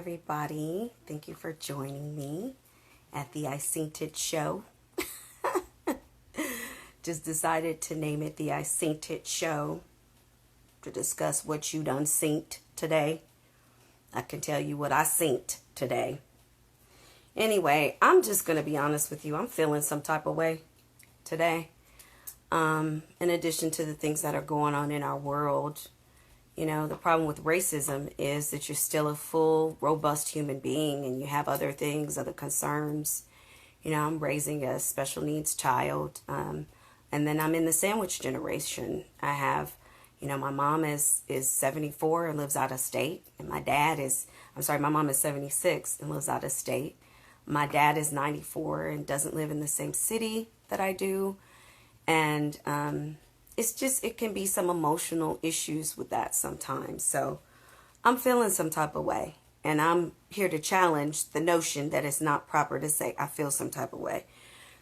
everybody. Thank you for joining me at the Seent show. Just decided to name it the Seent show to discuss what you done Seent today. I can tell you what I Seent today. Anyway, I'm just going to be honest with you. I'm feeling some type of way today. In addition to the things that are going on in our world. You know, the problem with racism is that you're still a full, robust human being and you have other things, other concerns. You know, I'm raising a special needs child. And then I'm in the sandwich generation. I have, my mom is 74 and lives out of state. And my mom is 76 and lives out of state. My dad is 94 and doesn't live in the same city that I do. And, it can be some emotional issues with that sometimes. So I'm feeling some type of way. And I'm here to challenge the notion that it's not proper to say I feel some type of way.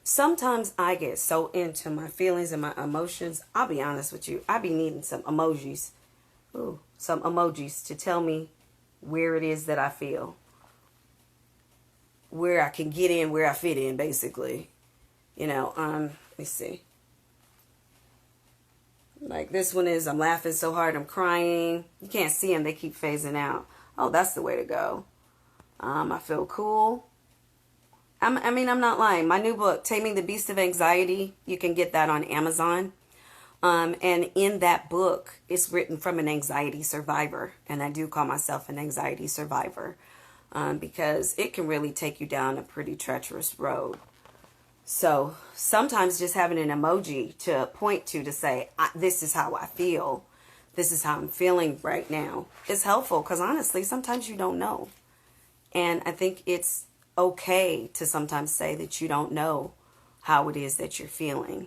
Sometimes I get so into my feelings and my emotions. I'll be honest with you. I be needing some emojis. Some emojis to tell me where it is that I feel. Where I can get in, where I fit in, basically. Let me see. Like this one is, I'm laughing so hard, I'm crying. You can't see them, they keep phasing out. Oh, that's the way to go. I feel cool. I'm not lying. My new book, Taming the Beast of Anxiety, you can get that on Amazon. And in that book, it's written from an anxiety survivor. And I do call myself an anxiety survivor because it can really take you down a pretty treacherous road. So sometimes just having an emoji to point to say, this is how I feel. This is how I'm feeling right now is helpful because honestly, sometimes you don't know. And I think it's okay to sometimes say that you don't know how it is that you're feeling.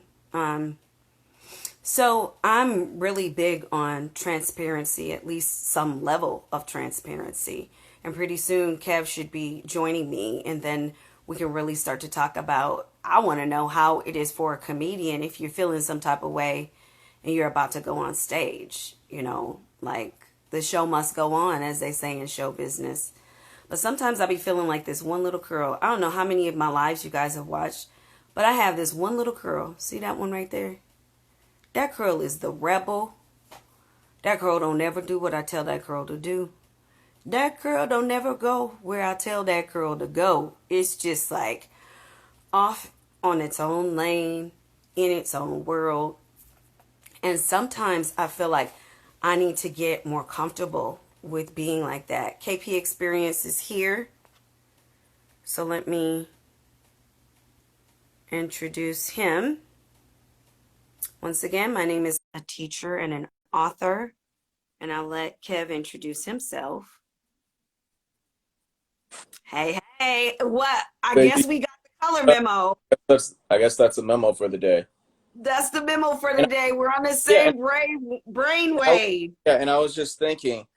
So I'm really big on transparency, at least some level of transparency. And pretty soon Kev should be joining me and then we can really start to talk about, I want to know how it is for a comedian if you're feeling some type of way and you're about to go on stage, like the show must go on, as they say in show business. But sometimes I be feeling like this one little girl. I don't know how many of my lives you guys have watched, but I have this one little girl. See that one right there? That girl is the rebel. That girl don't never do what I tell that girl to do. That girl don't never go where I tell that girl to go. It's just like off on its own lane, in its own world. And sometimes I feel like I need to get more comfortable with being like that. KP Experience is here. So let me introduce him. Once again, my name is a teacher and an author. And I'll let Kev introduce himself. Hey, what? I guess we got the color memo. I guess that's a memo for the day. That's the memo for the day. We're on the same brain wave. And I was just thinking,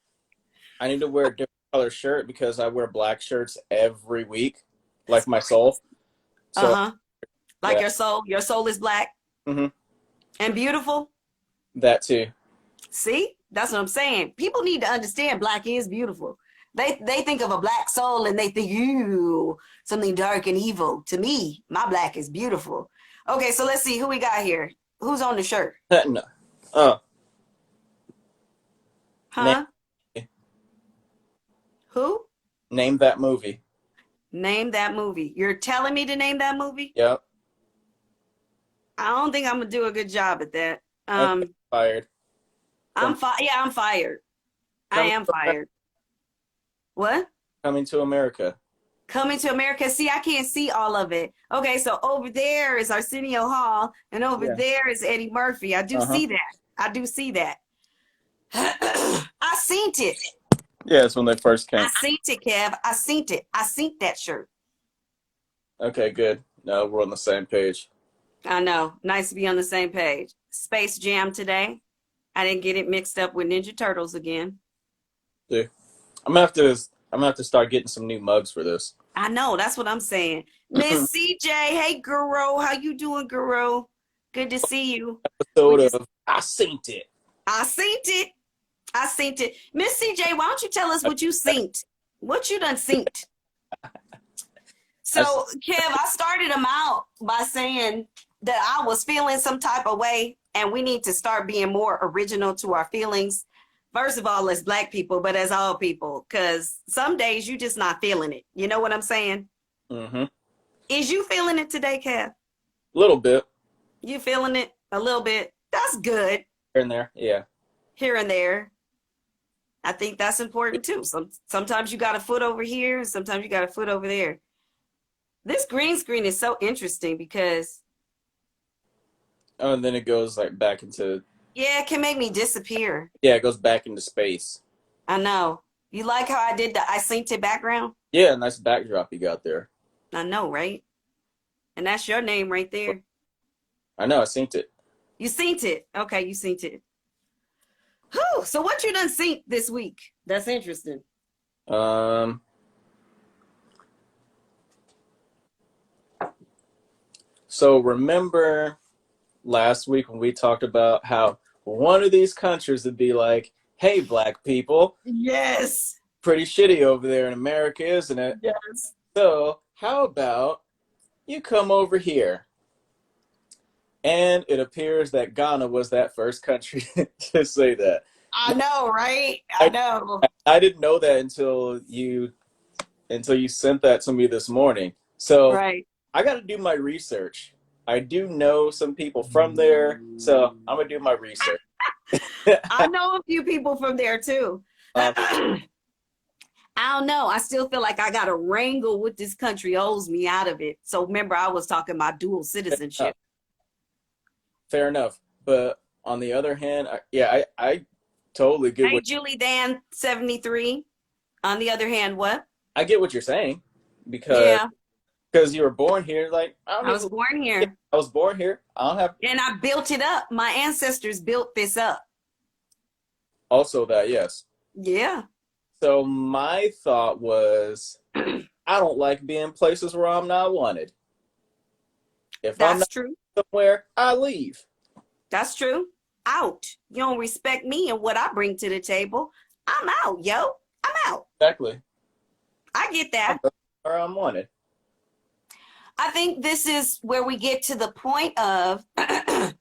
I need to wear a different color shirt because I wear black shirts every week, like my soul. So, Like your soul. Your soul is black. Mm-hmm. And beautiful. That too. See? That's what I'm saying. People need to understand black is beautiful. They think of a black soul and they think, ooh, something dark and evil. To me, my black is beautiful. Okay, so let's see who we got here. Who's on the shirt? No. Huh? Who? Name that movie. Name that movie. You're telling me to name that movie? Yep. I don't think I'm gonna do a good job at that. Okay, fired. I'm fired. I am fired. What? Coming to America. Coming to America. See, I can't see all of it. Okay, so over there is Arsenio Hall, and over there is Eddie Murphy. I do see that. I do see that. I seen it. Yeah, it's when they first came. I seen it, Kev. I seen it. I seen that shirt. Okay, good. No, we're on the same page. I know. Nice to be on the same page. Space Jam today. I didn't get it mixed up with Ninja Turtles again. Dude, I'm gonna have to start getting some new mugs for this. I know, that's what I'm saying. Miss CJ, hey Guru, how you doing, Guru? Good to see you. Episode of I Seen It. I seen it. Miss CJ, why don't you tell us what you seen? What you done synced? I, So, Kev, I started them out by saying that I was feeling some type of way, and we need to start being more original to our feelings. First of all, as Black people, but as all people, because some days you just not feeling it. You know what I'm saying? mm-hmm. Is you feeling it today, Kev? Little bit You feeling it a little bit? That's good. here and there. Yeah. Here and there. I think that's important too. Sometimes you got a foot over here, and sometimes you got a foot over there. This green screen is so interesting because Oh, and then it goes like back into, yeah, it can make me disappear. yeah, it goes back into space. I know. You like how I did the I synced it background? Yeah, nice backdrop you got there. I know, right? And that's your name right there. I know, I synced it. You synced it. Okay, you synced it. Whew, so what you done synced this week? That's interesting. So remember last week when we talked about how one of these countries would be like, hey, Black people, Yes. pretty shitty over there in America, isn't it? Yes. So how about you come over here? And it appears that Ghana was that first country to say that. I know, right? I know. I didn't know that until you sent that to me this morning. So Right. I got to do my research. I do know some people from there, so I'm gonna do my research. I know a few people from there too. I don't know. I still feel like I got to wrangle what this country owes me out of it. So remember, I was talking about dual citizenship. Fair enough. But on the other hand, I totally get Hey, what Julie Dan 73. On the other hand, what? I get what you're saying because Yeah, you were born here. Like I was born here I was born here. I don't have and I built it up. My ancestors built this up. also that, yes. Yeah. So my thought was, I don't like being places where I'm not wanted. If I'm That's not true. somewhere, I leave. That's true. Out. You don't respect me and what I bring to the table. I'm out, yo. I'm out. Exactly. I get that. Where I'm wanted. I think this is where we get to the point of a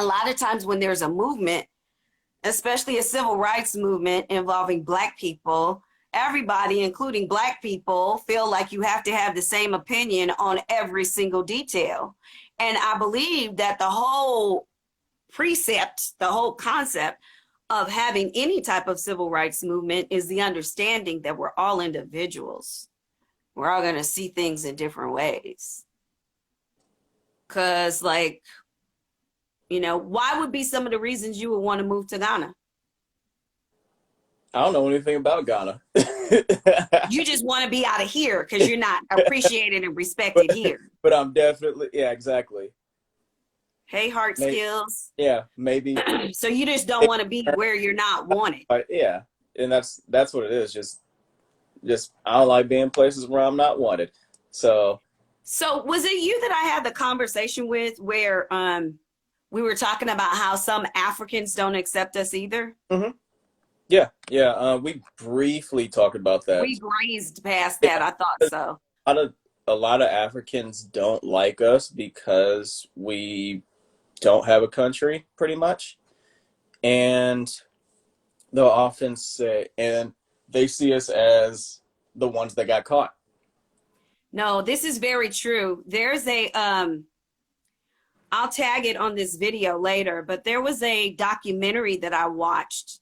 lot of times when there's a movement, especially a civil rights movement involving Black people, everybody, including Black people, feel like you have to have the same opinion on every single detail. And I believe that the whole precept, the whole concept of having any type of civil rights movement is the understanding that we're all individuals. We're all going to see things in different ways. Because, like, you know, why would be some of the reasons you would want to move to Ghana? I don't know anything about Ghana. You just want to be out of here because you're not appreciated and respected here. But I'm definitely, yeah, exactly. Hey, heart Maybe, skills. yeah, maybe. So you just don't want to be where you're not wanted. Yeah, and that's what it is. Just I don't like being places where I'm not wanted. So was it you that I had the conversation with where we were talking about how some Africans don't accept us either? mm-hmm. Yeah. We briefly talked about that. We grazed past that. I thought so. A lot of Africans don't like us because we don't have a country, pretty much, and they'll often say, and they see us as the ones that got caught. No, this is very true. There's a I'll tag it on this video later, but there was a documentary that I watched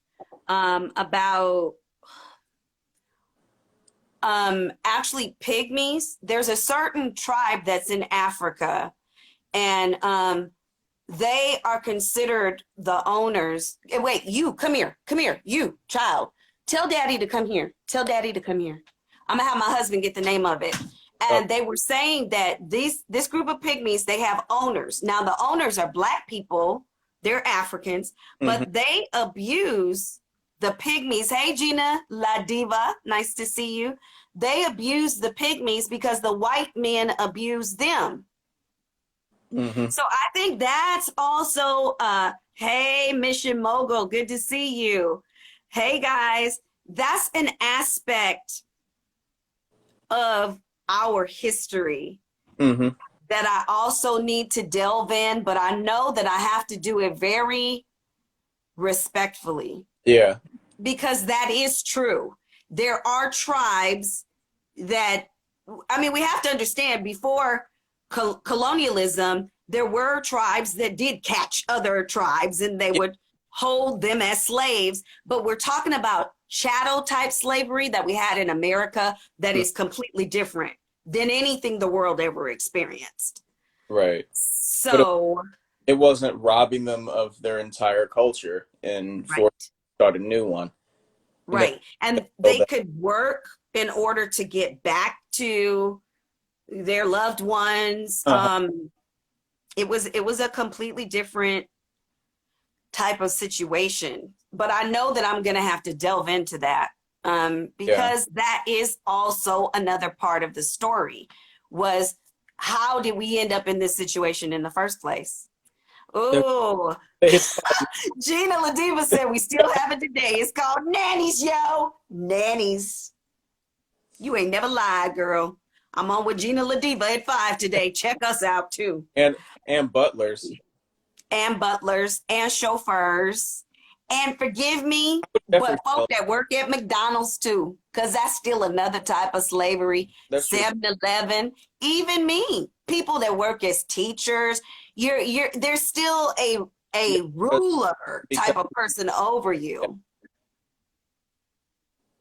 about actually pygmies. There's a certain tribe that's in Africa, and they are considered the owners. Wait, you come here, you child. Tell daddy to come here. Tell daddy to come here. I'm gonna have my husband get the name of it. And they were saying that this group of pygmies, they have owners. Now the owners are Black people, they're Africans, but they abuse the pygmies. Hey Gina La Diva, nice to see you. They abuse the pygmies because the white men abuse them. So I think that's also hey Mission Mogul, good to see you. Hey guys, that's an aspect of our history Mm-hmm. that I also need to delve in, but I know that I have to do it very respectfully, Yeah. because that is true. There are tribes that, I mean, we have to understand, before colonialism, there were tribes that did catch other tribes and they Yeah. would hold them as slaves. But we're talking about chattel type slavery that we had in America that is completely different than anything the world ever experienced. Right. But So, it wasn't robbing them of their entire culture and forced right. to start a new one. And Right. And so they could work in order to get back to their loved ones. It was a completely different type of situation. But I know that I'm gonna have to delve into that. yeah. Because that is also another part of the story, was how did we end up in this situation in the first place? Oh, It's Gina Ladiva said we still have it today. It's called nannies, yo. Nannies. You ain't never lied, girl. I'm on with Gina Ladiva at 5 today. Check us out too. and butlers. And butlers and chauffeurs. And forgive me, Jeffrey but folk Bell, that work at McDonald's too, because that's still another type of slavery. that's true. 7-Eleven, even me, people that work as teachers, there's still a ruler Because type of person over you.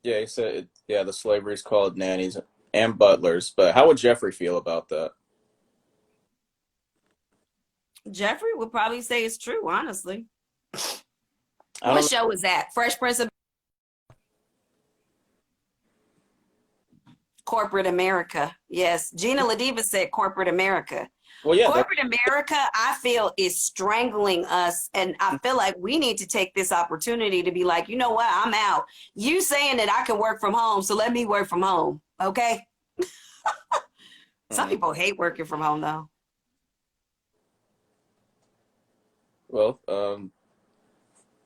yeah, he said yeah, the slavery is called nannies and butlers. But how would Jeffrey feel about that? Jeffrey would probably say it's true, honestly. I What don't show is that? Fresh Prince of Corporate America. Yes, Gina Ladiva said corporate America. Well, yeah, Corporate America, I feel, is strangling us. And I feel like we need to take this opportunity to be like, you know what? I'm out. You saying that I can work from home, so let me work from home. Okay. Some people hate working from home, though. well,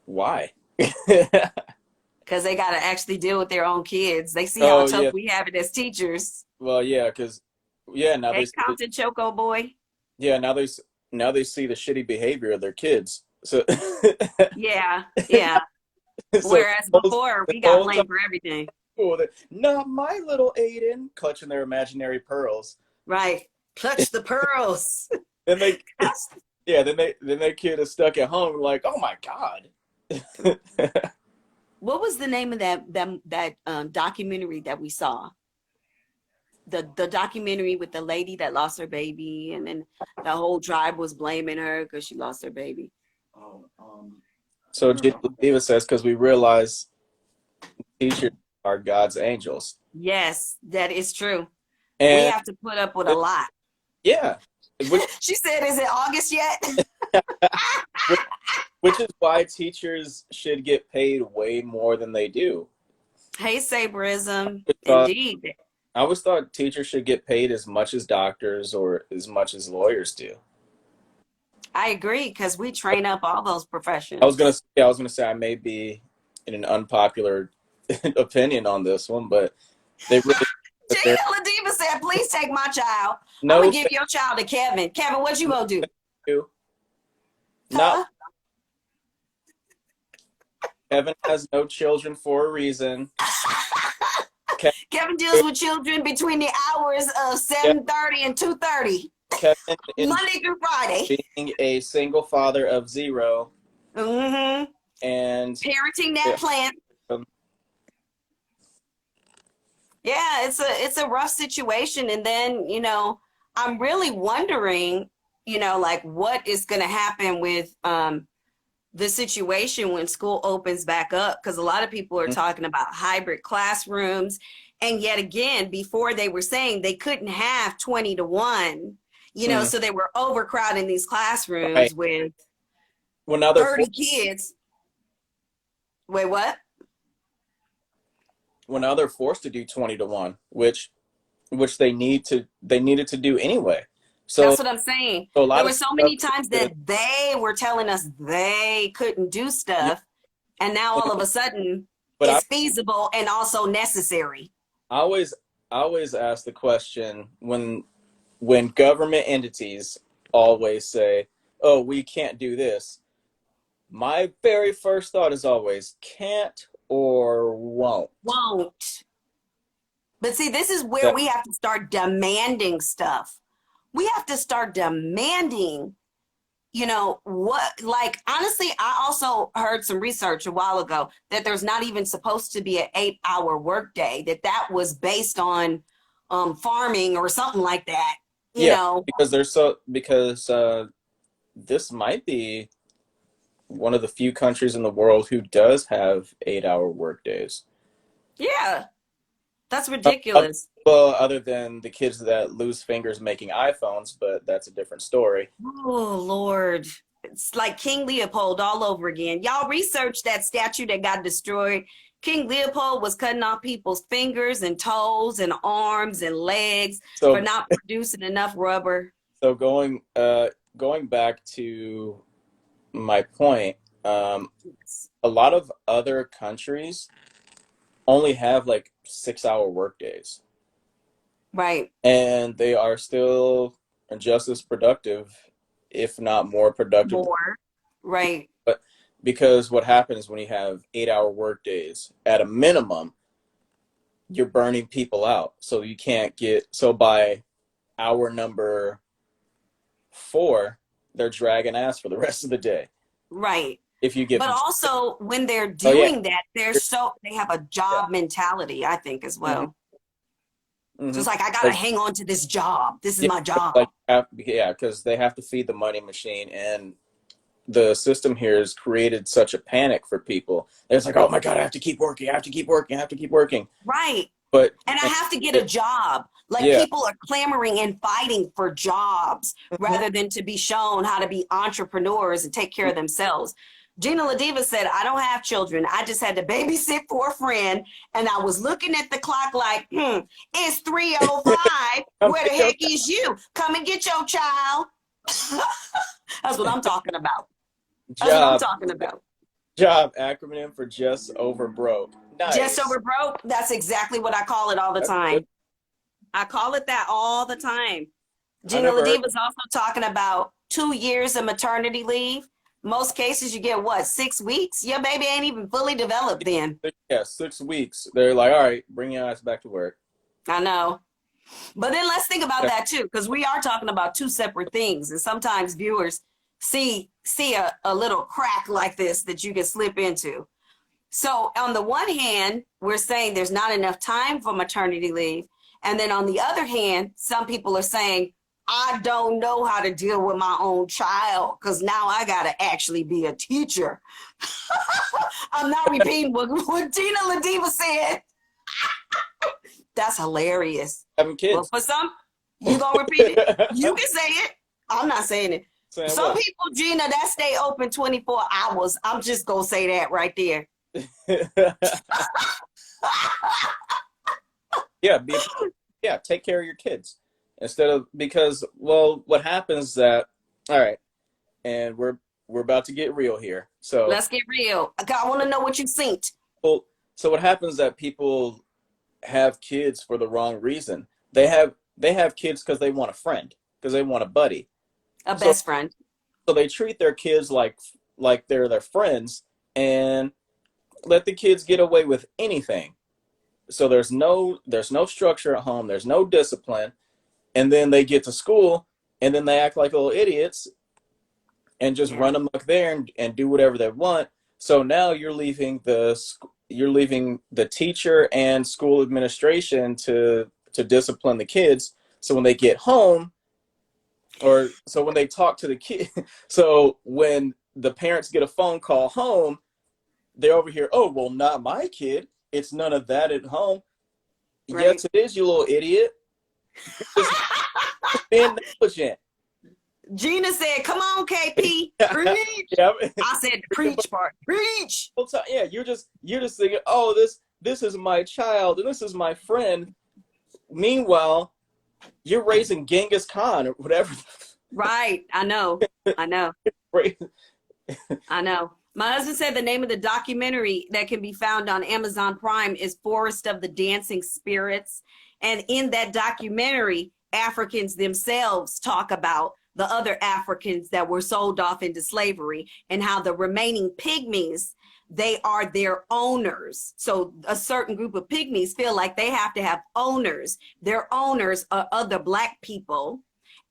why? Because they got to actually deal with their own kids. They see how Oh tough yeah, we have it as teachers. well yeah, because yeah now Hey, Compton Choco boy. yeah now they see the shitty behavior of their kids. So Yeah, yeah. so Whereas the before, we got whole time blamed for everything. school, not my little Aiden, clutching their imaginary pearls. Right. Clutch the pearls. Then they yeah then their kid is stuck at home like, oh my god. What was the name of that documentary that we saw? The documentary with the lady that lost her baby, and then the whole tribe was blaming her because she lost her baby. So Diva says because we realize teachers are God's angels. Yes, that is true. We And have to put up with a lot. yeah, which, She said, "Is it August yet?" which, which is why teachers should get paid way more than they do. Hey, Sabrism. Uh, Indeed. I always thought teachers should get paid as much as doctors or as much as lawyers do. I agree, because we train up all those I professions. was gonna say I may be in an unpopular opinion on this one, but they really Gina Ladiva said, "Please take my child. I'm no gonna give thank your child to Kevin. Kevin, what you gonna do?" you. Not Huh? Kevin has no children for a reason. Kevin deals with children between the hours of 7:30 and 2:30, Kevin Monday through Friday. being a single father of 0 Mm-hmm. and Parenting that plant. um, Yeah, it's a rough situation. And then, I'm really wondering, like what is going to happen with the situation when school opens back up, because a lot of people are talking about hybrid classrooms. And yet again, before they were saying they couldn't have 20 to 1, so they were overcrowding these classrooms right. with Well, now 30 kids. Wait, what? well now they're forced to do 20 to 1, which they needed to do anyway. So That's what I'm saying. so a lot There of were so stuff many times that they were telling us they couldn't do stuff. And now all of a sudden but it's feasible and also necessary. I always I always ask the question when government entities always say, "Oh, we can't do this." My very first thought is always can't or won't. Won't. But see, this is where That we have to start demanding stuff. We have to start demanding, what, like, honestly, I also heard some research a while ago that there's not even supposed to be an 8-hour workday, that was based on farming or something like that, you yeah, know. because this might be one of the few countries in the world who does have 8-hour workdays. Yeah, that's Uh, uh, ridiculous. well, other than the kids that lose fingers making iPhones, but that's a different story. Oh, Lord. It's like King Leopold all over again. Y'all research that statue that got destroyed. King Leopold was cutting off people's fingers and toes and arms and legs for So, not producing enough rubber. so going back to my point, um, a lot of other countries only have like 6-hour workdays, Right. and they are still just as productive, if not more productive. More. Right. But because what happens when you have 8-hour workdays, at a minimum, you're burning people out. So you can't get, so by hour number 4, they're dragging ass for the rest of the day. Right. If you get But from, also when they're oh yeah, doing that, they have a yeah, job mentality, I think, as mm-hmm, well. So mm-hmm. it's like I gotta Like, hang on to this job. This is yeah, my job. yeah, because they have to feed the money machine, and the system here has created such a panic for people. It's like, oh my god, I have to keep working, I have to keep working, I have to keep working. Right. But And I and, have to get a job. Like yeah, people are clamoring and fighting for jobs mm-hmm. rather than to be shown how to be entrepreneurs and take care of themselves. Gina Ladiva said, I don't have children. I just had to babysit for a friend. And I was looking at the clock like, it's 3:05. Where the heck is you? Come and get your child. That's what I'm talking about. That's what I'm job talking about. job acronym for just over broke. Just Nice. over broke. That's exactly what I call it all the That's good. time. I call it that all the time. I Gina never heard. Ladiva was also talking about 2 years of maternity leave. Most cases, you get what, 6 weeks? Your baby ain't even fully developed then. Yeah, 6 weeks. They're like, all right, bring your ass back to work. I know. But then let's think about Yeah. that too, because we are talking about two separate things. And sometimes viewers see a little crack like this that you can slip into. So on the one hand, we're saying there's not enough time for maternity leave. And then on the other hand, some people are saying, I don't know how to deal with my own child because now I got to actually be a teacher. I'm not repeating what Gina Ladiva said. That's hilarious. Having Well, kids. for some, you going to repeat it. You can say it. I'm not saying it. Saying Some what? people, Gina, that stay open 24 hours. I'm just going to say that right there. Yeah, yeah, take care of your kids instead of, because, well, what happens that, all right, and we're about to get real here. So, Let's get real. I want to know what you think. well, so what happens that people have kids for the wrong reason. They have kids because they want a friend, because they want a buddy. A So best friend. so they treat their kids like they're their friends, and let the kids get away with anything. So there's no structure at home, there's no discipline, and then they get to school and then they act like little idiots and just Yeah. run amok there and do whatever they want. So now you're leaving the teacher and school administration to discipline the kids. So when they get home, or so when they talk to the kid, so when the parents get a phone call home, they're over here, oh, well, not my kid. It's none of that at home. Right. Yes, it is, you little idiot. You're just being negligent. Gina said, come on, KP. Preach. Yeah, I said the preach part. Preach. yeah, you're just thinking, oh, this is my child and this is my friend. Meanwhile, you're raising Genghis Khan or whatever. Right. I know. I know. I know. My husband said the name of the documentary that can be found on Amazon Prime is Forest of the Dancing Spirits. And in that documentary, Africans themselves talk about the other Africans that were sold off into slavery and how the remaining pygmies, they are their owners. So a certain group of pygmies feel like they have to have owners. Their owners are other Black people.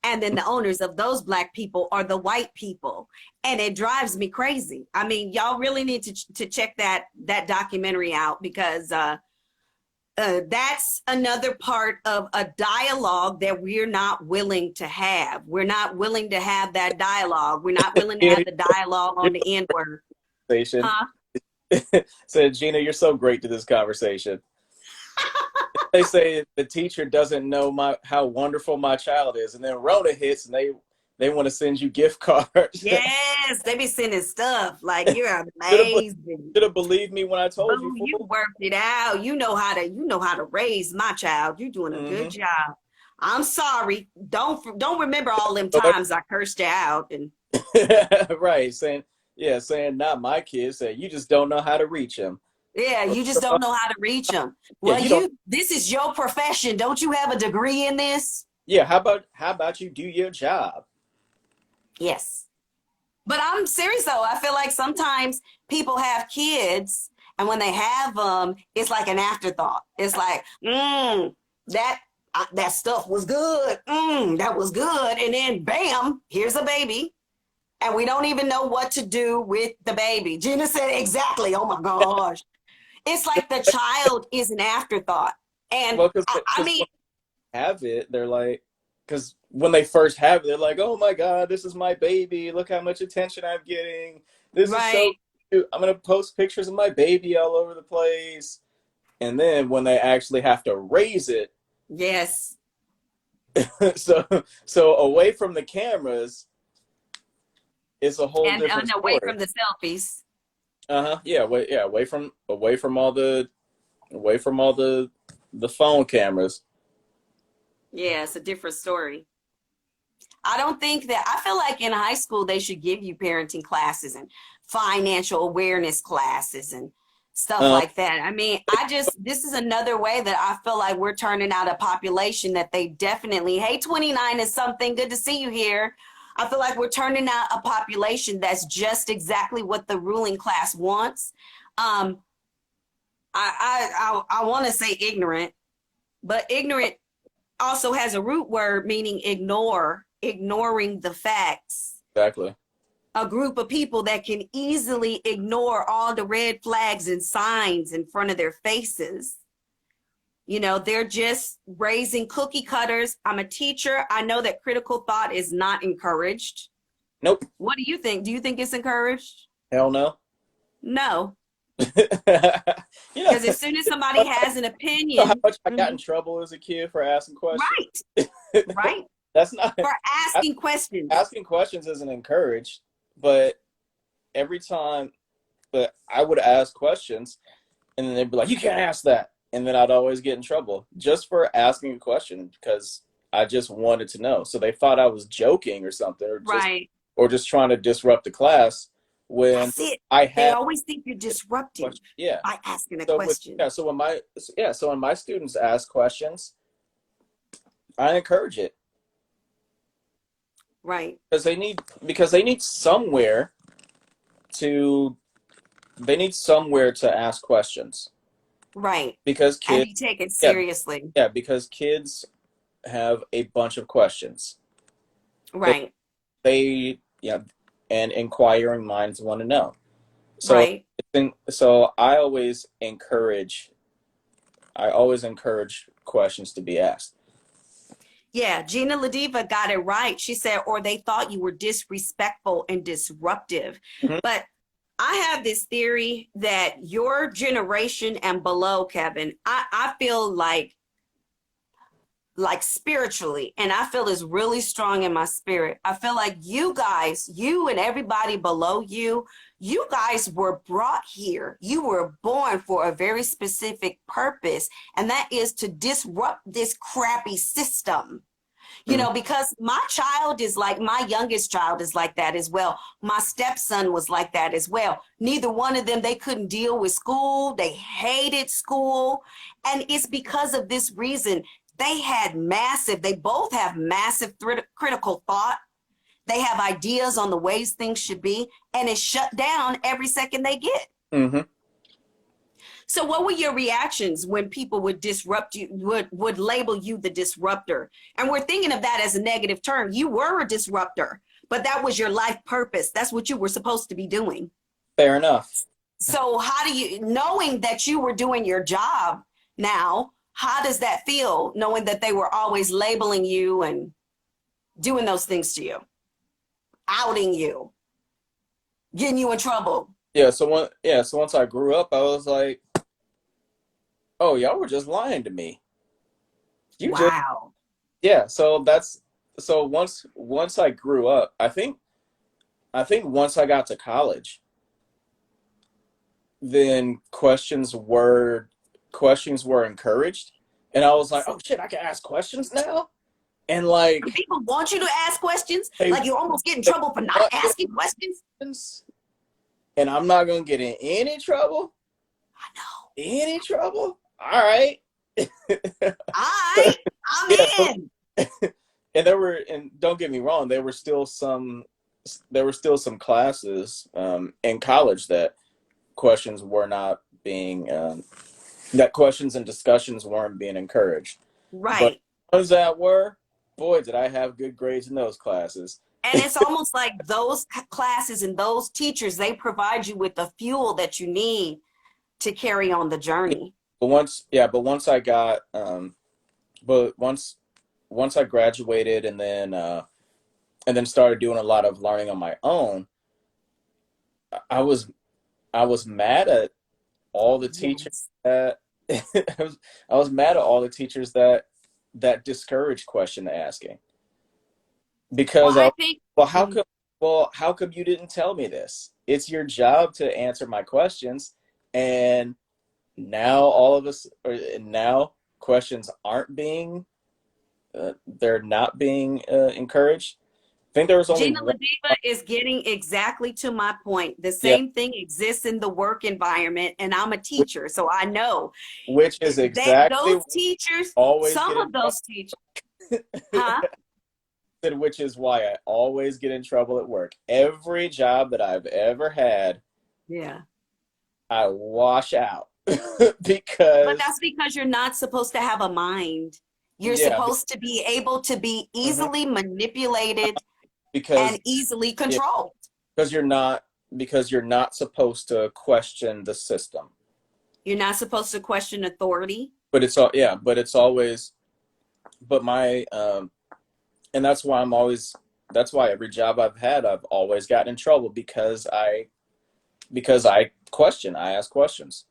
And then the owners of those Black people are the white people. And it drives me crazy. I mean, y'all really need to check that documentary out, because that's another part of a dialogue that we're not willing to have. We're not willing to have that dialogue. We're not willing to have the dialogue on the N word. Huh? Said, Gina, you're so great to this conversation. They say the teacher doesn't know how wonderful my child is, and then Rona hits, and they want to send you gift cards. Yes, they be sending stuff like, you're amazing. Should have believed me when I told you. You worked it out. You know how to raise my child. You're doing a good job. I'm sorry. Don't remember all them times I cursed you out and right, saying not my kids. Saying you just don't know how to reach him. Yeah, you just don't know how to reach them. Well, this is your profession. Don't you have a degree in this? Yeah, how about you do your job? Yes. But I'm serious though. I feel like sometimes people have kids, and when they have them, it's like an afterthought. It's like, that stuff was good. That was good. And then bam, here's a baby. And we don't even know what to do with the baby. Gina said exactly. Oh my gosh. It's like the child is an afterthought. And well, I mean, have it, they're like, because when they first have it, they're like, oh my God, this is my baby. Look how much attention I'm getting. This is so cute. I'm going to post pictures of my baby all over the place. And then when they actually have to raise it. Yes. so away from the cameras, it's a whole different story. Away from the selfies. Yeah, away from all the phone cameras. Yeah, it's a different story. I feel like in high school they should give you parenting classes and financial awareness classes and stuff like that. I mean, this is another way that I feel like we're turning out a population that they definitely, hey, 29 is something, good to see you here. I feel like we're turning out a population that's just exactly what the ruling class wants. I want to say ignorant, but ignorant also has a root word meaning ignoring the facts. Exactly. A group of people that can easily ignore all the red flags and signs in front of their faces. You know, they're just raising cookie cutters. I'm a teacher. I know that critical thought is not encouraged. Nope. What do you think? Do you think it's encouraged? Hell no. No. Because as soon as somebody has an opinion. You know how much I got in trouble as a kid for asking questions? Right. Right. That's not. For asking questions. Asking questions isn't encouraged, but every time that I would ask questions, and then they'd be like, you can't ask that. And then I'd always get in trouble just for asking a question because I just wanted to know. So they thought I was joking or something, or just trying to disrupt the class. When that's it. I they always think you're disrupting by asking a question. So when my students ask questions, I encourage it. Right. Because they need somewhere to ask questions. Right. Because kids and be taken seriously. Yeah, because kids have a bunch of questions. Right. And inquiring minds want to know. So right. So I always encourage questions to be asked. Yeah, Gina Ladiva got it right. She said, or they thought you were disrespectful and disruptive. Mm-hmm. But I have this theory that your generation and below, Kevin, I feel like spiritually, and I feel is really strong in my spirit. I feel like you guys, you and everybody below you, you guys were brought here. You were born for a very specific purpose, and that is to disrupt this crappy system. You know, because my youngest child is like that as well. My stepson was like that as well. Neither one of them, they couldn't deal with school. They hated school. And it's because of this reason. They both have massive critical thought. They have ideas on the ways things should be, and it's shut down every second they get. Mm-hmm. So what were your reactions when people would disrupt you, would label you the disruptor? And we're thinking of that as a negative term. You were a disruptor, but that was your life purpose. That's what you were supposed to be doing. Fair enough. So how do you, knowing that you were doing your job now, how does that feel, knowing that they were always labeling you and doing those things to you, outing you, getting you in trouble? So once I grew up, I was like, oh, y'all were just lying to me. Wow. So once I grew up, I think once I got to college, then questions were encouraged, and I was like, oh shit, I can ask questions now. And like, people want you to ask questions, they, like you almost get in trouble for not asking questions. And I'm not gonna get in any trouble. I know. Any trouble? All right. I'm Yeah, in. and don't get me wrong, there were still some classes in college that questions were not being that questions and discussions weren't being encouraged. Right. But ones that were, boy, did I have good grades in those classes. And it's almost like those classes and those teachers, they provide you with the fuel that you need to carry on the journey. But once I got but once I graduated and then started doing a lot of learning on my own, I was mad at all the teachers that I was mad at all the teachers that discouraged question asking. Because well, I think how come you didn't tell me this? It's your job to answer my questions, and now questions aren't being they're not being encouraged. I think there was only Gina Ladiva is getting exactly to my point. The yeah, same thing exists in the work environment, and I'm a teacher, so I know which is that exactly those teachers, always some get in of those teachers, huh? which is why I always get in trouble at work. Every job that I've ever had, Yeah. I wash out But because that's because you're not supposed to have a mind. You're yeah, supposed to be able to be easily manipulated because and easily yeah, controlled. because you're not supposed to question the system. You're not supposed to question authority. But it's always but my and that's why every job I've had, I've always gotten in trouble because I ask questions.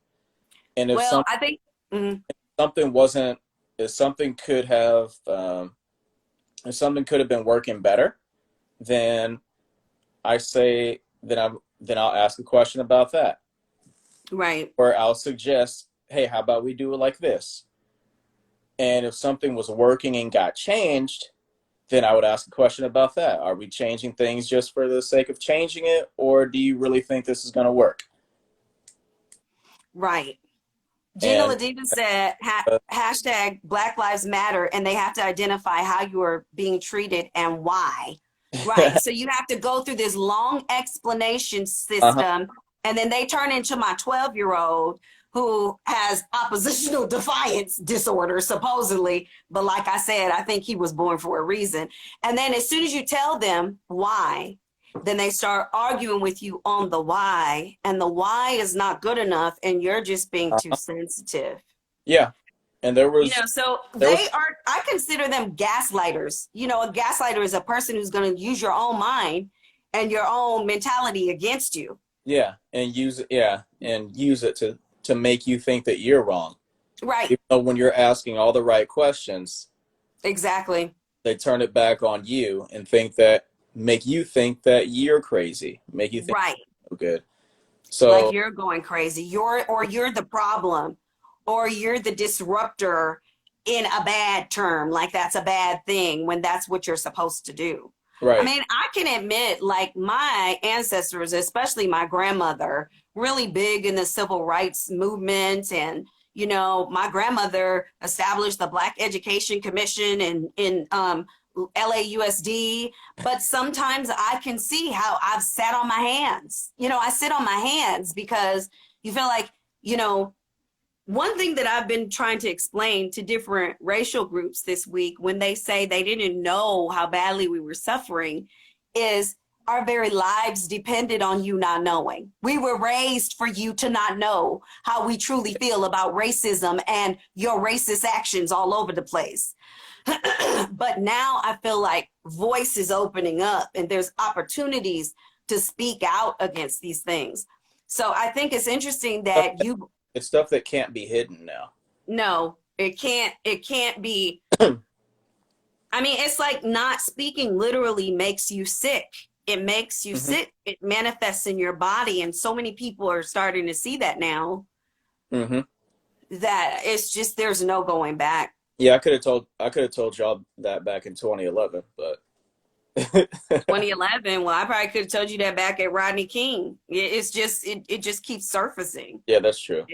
And if Well, I think something wasn't, if something could have, if something could have been working better, then I say, then I'll ask a question about that. right. Or I'll suggest, hey, how about we do it like this? And if something was working and got changed, then I would ask a question about that. Are we changing things just for the sake of changing it, or do you really think this is going to work? Right. Gina And Ladiva said hashtag Black Lives Matter, and they have to identify how you are being treated and why. Right. So you have to go through this long explanation system, and then they turn into my 12-year-old who has oppositional defiance disorder, supposedly. But like I said, I think he was born for a reason. And then as soon as you tell them why, then they start arguing with you on the why, and the why is not good enough, and you're just being too sensitive. yeah, and So I consider them gaslighters. A gaslighter is a person who's going to use your own mind and your own mentality against you. Yeah, and use it to make you think that you're wrong. Right. Even though when you're asking all the right questions, exactly, they turn it back on you and make you think that you're crazy, make you think right. oh, good. So like you're going crazy. You're the problem, or you're the disruptor, in a bad term, like that's a bad thing when that's what you're supposed to do. I Right. mean, I can admit, like my ancestors, especially my grandmother, really big in the civil rights movement. And, you know, my grandmother established the Black Education Commission in LAUSD. But sometimes I can see how I've sat on my hands. You know, I sit on my hands because you feel like, you know, one thing that I've been trying to explain to different racial groups this week when they say they didn't know how badly we were suffering is our very lives depended on you not knowing. We were raised for you to not know how we truly feel about racism and your racist actions all over the place. But now I feel like voice is opening up and there's opportunities to speak out against these things. So I think it's interesting that you It's stuff that can't be hidden now. no, it can't be. I mean, it's like not speaking literally makes you sick. It makes you Hmm. sick. It manifests in your body. And so many people are starting to see that now Hmm. that it's just there's no going back. Yeah, I could have told y'all that back in 2011, but 2011, well, I probably could have told you that back at Rodney King. It's just it just keeps surfacing. yeah, that's true.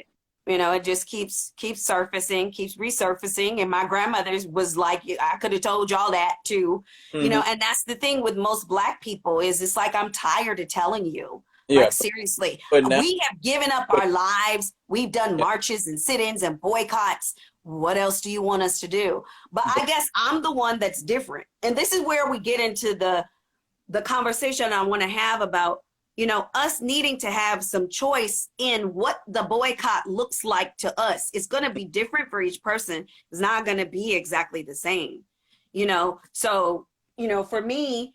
You know, it just keeps surfacing, keeps resurfacing. And my grandmother's was like, I could have told y'all that too. You Hmm. know, and that's the thing with most Black people is it's like, I'm tired of telling you. Yeah, Like, seriously, but now, we have given up but our lives. We've done yeah, marches and sit-ins and boycotts. What else do you want us to do? But but I guess I'm the one that's different. And this is where we get into the conversation I want to have about, you know, us needing to have some choice in what the boycott looks like to us. It's going to be different for each person. It's not going to be exactly the same, you know? So, you know, for me,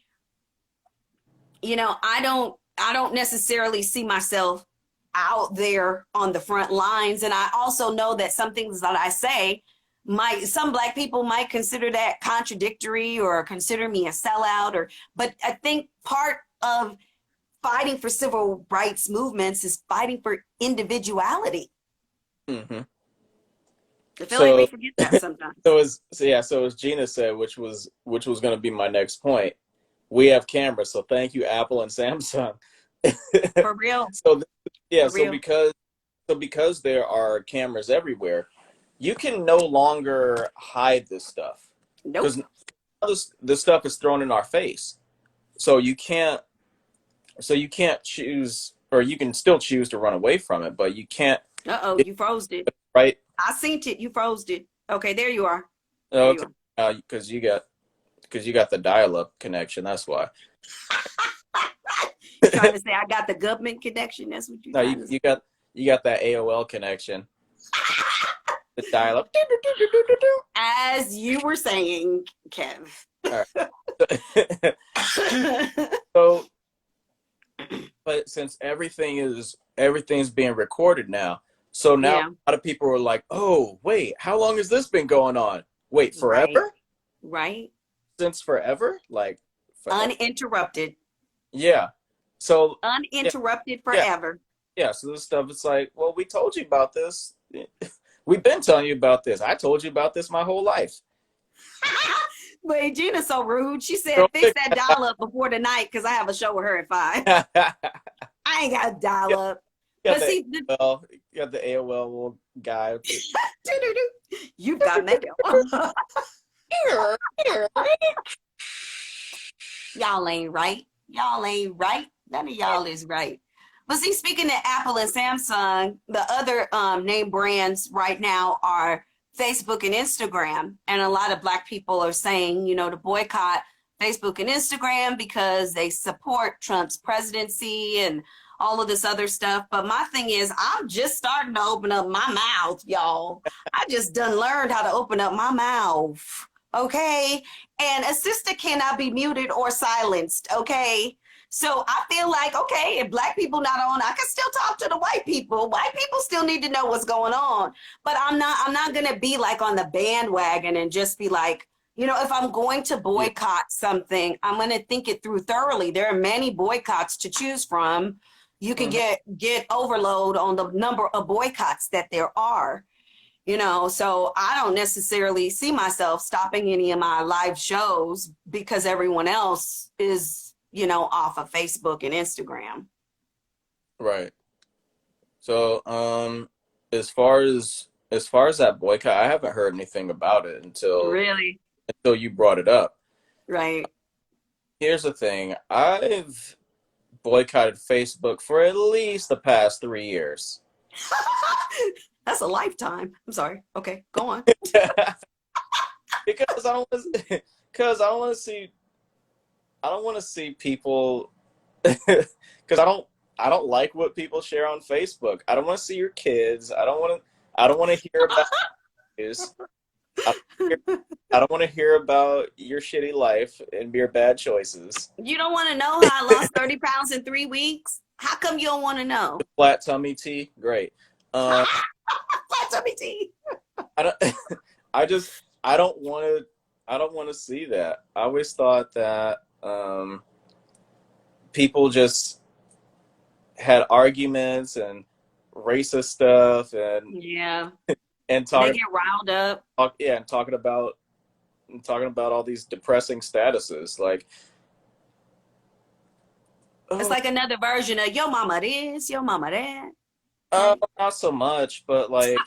you know, I don't necessarily see myself out there on the front lines. And I also know that some things that I say some Black people might consider that contradictory or consider me a sellout but I think part of fighting for civil rights movements is fighting for individuality. hmm. I feel like we So forget that sometimes. so as Gina said, which was going to be my next point. We have cameras, so thank you, Apple and Samsung. For real. So yeah, For real. so because there are cameras everywhere, you can no longer hide this stuff Nope. because this stuff is thrown in our face. So you can't choose, or you can still choose to run away from it, but you can't. Uh-oh, It, you froze it. right? I seen it. You froze it. Okay, there you are. There you Okay, are. because you got the dial-up connection. That's why. You trying to say I got the government connection? That's what you're No, trying to say. you got that AOL connection. The dial-up. As you were saying, Kev. All right. So, but since everything's being recorded now, so now Yeah, a lot of people are like, "Oh, wait, how long has this been going on? Wait, right, forever? right. Since forever? Like forever?" Uninterrupted. Yeah. So, yeah, Uninterrupted yeah, forever. yeah. So this stuff, it's like, well, we told you about this. We've been telling you about this. I told you about this my whole life. Wait, Gina's so rude. She said, Girl, fix that dial up before the night because I have a show with her at 5. you I ain't got a dial up. got But the see, you got the AOL little guy. you've got mail. Y'all ain't right. Y'all ain't right. None of y'all is right. But see, speaking of Apple and Samsung, the other name brands right now are Facebook and Instagram. And a lot of Black people are saying, you know, to boycott Facebook and Instagram because they support Trump's presidency and all of this other stuff. But my thing is, I'm just starting to open up my mouth, y'all. I just done learned how to open up my mouth. Okay. And a sister cannot be muted or silenced. Okay. So I feel like, okay, if Black people not on, I can still talk to the white people. White people still need to know what's going on. But I'm not gonna be like on the bandwagon and just be like, you know, if I'm going to Yeah. boycott something, I'm gonna think it through thoroughly. There are many boycotts to choose from. You can Mhm. get overload on the number of boycotts that there are. You know, so I don't necessarily see myself stopping any of my live shows because everyone else is, you know, off of Facebook and Instagram. Right. So, as far as that boycott, I haven't heard anything about it Really? until you brought it up. Right. Here's the thing. I've boycotted Facebook for at least the past 3 years. That's a lifetime. I'm sorry. Okay, go on. Because I don't want to, because I don't want to see people because I don't like what people share on Facebook. I don't want to see your kids. I don't want to hear about news. I I don't want to hear about your shitty life and your bad choices. You don't want to know how I lost 30 pounds in 3 weeks? How come you don't want to know? Flat tummy tea, great. Um, Flat tummy tea. I don't. I don't want to. I don't want to see that. I always thought that people just had arguments and racist stuff Yeah. and They get riled up. and talking about all these depressing statuses like It's oh like another version of your mama this, your mama that. Okay. not so much, but like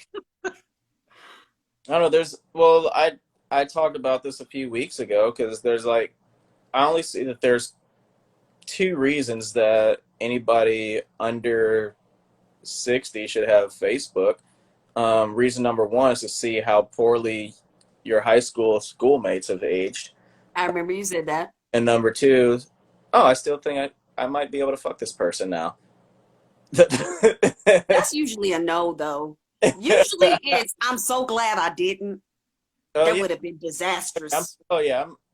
I don't know. I talked about this a few weeks ago because there's like I only see that there's two reasons that anybody under 60 should have Facebook. Reason number one is to see how poorly your high school schoolmates have aged. I remember you said that. And number two, oh, I still think I might be able to fuck this person now. That's usually a no, though. Usually it's, I'm so glad I didn't. Oh That yeah, would have been disastrous.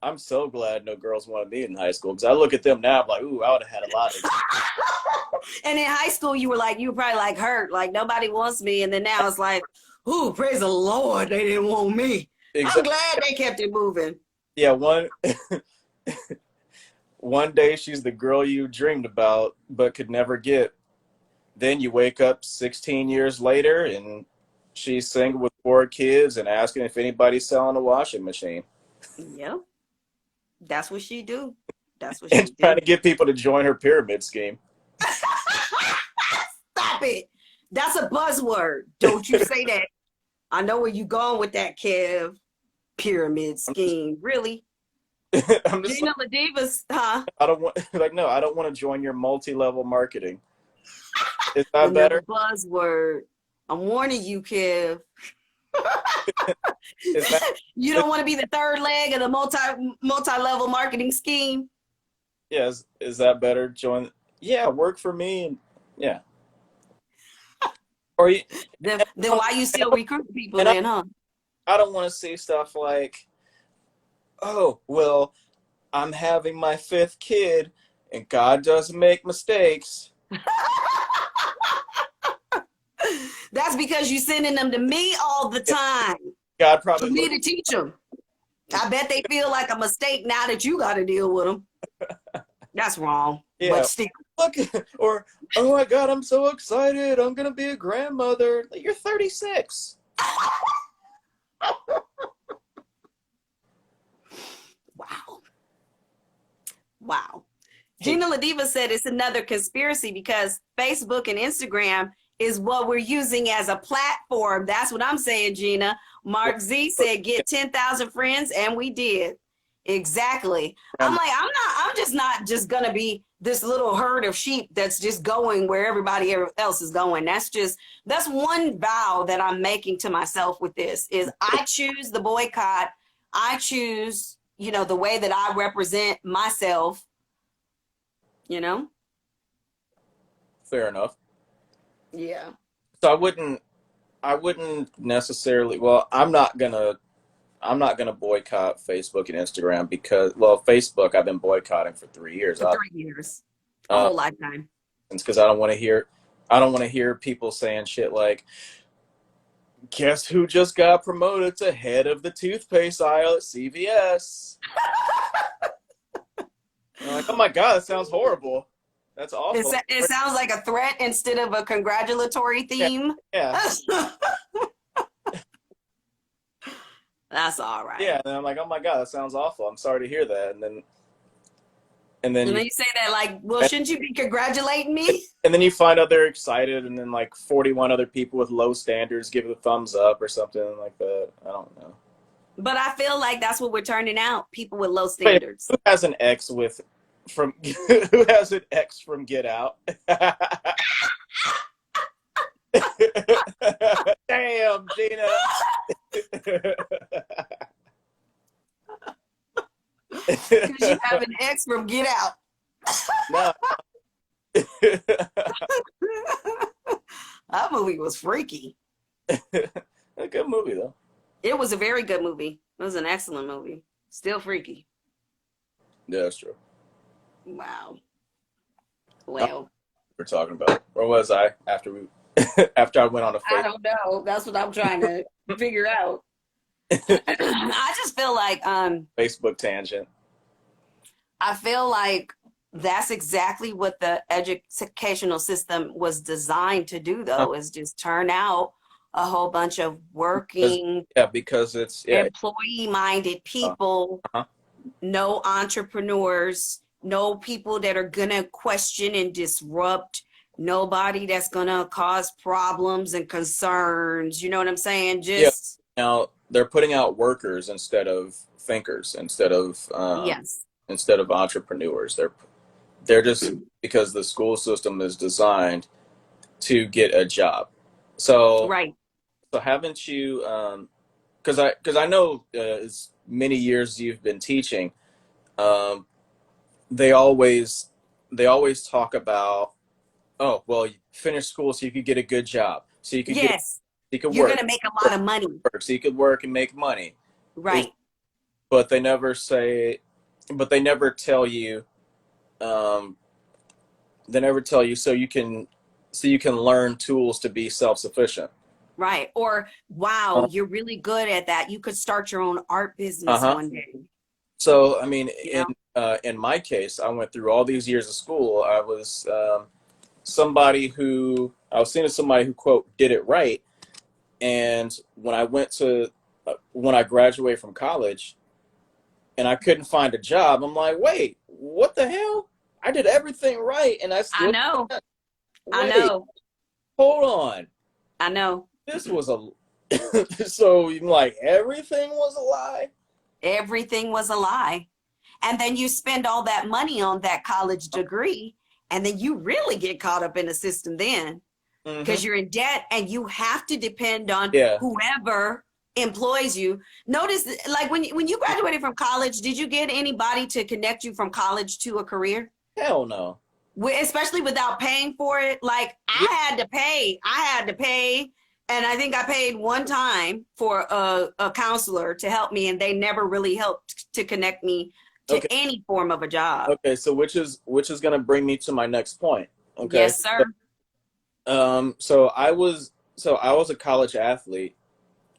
I'm so glad no girls wanted me in high school because I look at them now, I'm like, ooh, I would have had a lot of. And in high school, you were probably like hurt, like nobody wants me. And then now it's like, ooh, praise the Lord, they didn't want me. I'm glad they kept it moving. Yeah, one day she's the girl you dreamed about but could never get. Then you wake up 16 years later and she's single with 4 kids and asking if anybody's selling a washing machine. Yep. That's what she do. That's what she And trying do. to get people to join her pyramid scheme. Stop it. That's a buzzword. Don't you say that. I know where you going with that, Kev. Pyramid scheme. Really? I'm just Gina Ladivas, huh? I don't want like no, I don't want to join your multi-level marketing. Is that Another better? buzzword. I'm warning you, Kev. Is that You don't want to be the third leg of the multi-level marketing scheme. yeah, is that better? Join yeah, work for me and yeah. Or you, Then why you still recruit people and then, huh? I don't want to see stuff like, oh, well, I'm having my fifth kid and God doesn't make mistakes. That's because you're sending them to me all the time God for probably me looked, to teach them. I bet they feel like a mistake now that you got to deal with them. That's wrong. yeah, But still, look, or oh my God, I'm so excited. I'm gonna be a grandmother. Like, you're 36. wow. Wow. Hey, Gina Ladiva said it's another conspiracy because Facebook and Instagram is what we're using as a platform. That's what I'm saying, Gina. Mark Z said, get 10,000 friends, and we did. Exactly. I'm like, I'm just not just going to be this little herd of sheep that's just going where everybody else is going. That's one vow that I'm making to myself with this is I choose the boycott. I choose, the way that I represent myself, you know? fair enough. Yeah. So I wouldn't necessarily. Well, I'm not gonna boycott Facebook and Instagram because, well, Facebook I've been boycotting for 3 years. For 3 years. A Uh, whole lifetime. it's because I don't want to hear people saying shit like, "Guess who just got promoted to head of the toothpaste aisle at CVS?" And I'm like, oh my God, that sounds horrible. That's awful. It sounds like a threat instead of a congratulatory Yeah, theme. yeah. That's all Yeah, right. and then I'm like, oh my God, that sounds awful. I'm sorry to hear that. And then And you then you say that like, well, and shouldn't you be congratulating me? then you find out they're excited, and then like 41 other people with low standards give it a thumbs up or something like that. I don't know. But I feel like that's what we're turning out, people with low Wait, standards. who has an X with from who has an X from Get Out? Damn, Gina. Because you have an ex from Get Out. No. That movie was freaky. A good movie though. It was a very good movie. It was an excellent movie. Still freaky. Yeah, that's true. Wow. I don't know Well, what we're talking about. Where was I after we after I went on a I fake don't know. That's what I'm trying to figure out. I just feel like Facebook tangent? I feel like that's exactly what the educational system was designed to do, Uh, though, is just turn out a whole bunch of because working, yeah, because it's yeah. employee-minded Uh, people, uh-huh. no entrepreneurs, no people that are gonna question and disrupt, nobody that's gonna cause problems and concerns. You know what I'm saying? Yeah. Just Now they're putting out workers instead of thinkers, yes, instead of entrepreneurs. They're just because the school system is designed to get a job. So right. so haven't you? Because I know as many years you've been teaching, um, they always they always talk about, oh well, you finish school so you could get a good job, so you could get Yes, you could you're work, gonna make a lot of money. so you could work and make money. They, Right, but they never say, but um, they never tell you so you can learn tools to be self sufficient. right. Or wow, you're really good at that. You could start your own art business Uh-huh. one day. So I mean, You know? in my case, I went through all these years of school. I was somebody who I was seeing as somebody who quote did it right, and when I graduated from college and I couldn't find a job, I'm like, wait, what the hell? I did everything right, and I I still know, can't. I Wait, know, hold on. I know. This was a so you're like everything was a lie. Everything was a lie. And then you spend all that money on that college degree, and then you really get caught up in the system then Hmm. because you're in debt and you have to depend on Yeah. whoever employs you. Notice, like when you graduated from college, did you get anybody to connect you from college to a career? Hell no. Especially without paying for it. Like Yeah. I had to pay. And I think I paid one time for a counselor to help me, and they never really helped to connect me to Okay. any form of a job. Okay. So which is going to bring me to my next point. Okay. Yes, sir. So I was a college athlete.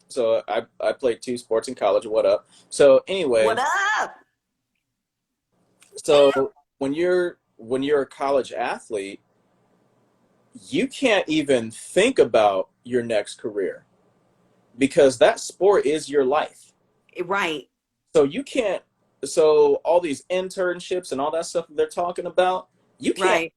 So I played two sports in college. What up? So What anyway, up? so when you're a college athlete, you can't even think about your next career because that sport is your life. Right, So you can't. So all these internships and all that stuff that they're talking about, you can't right.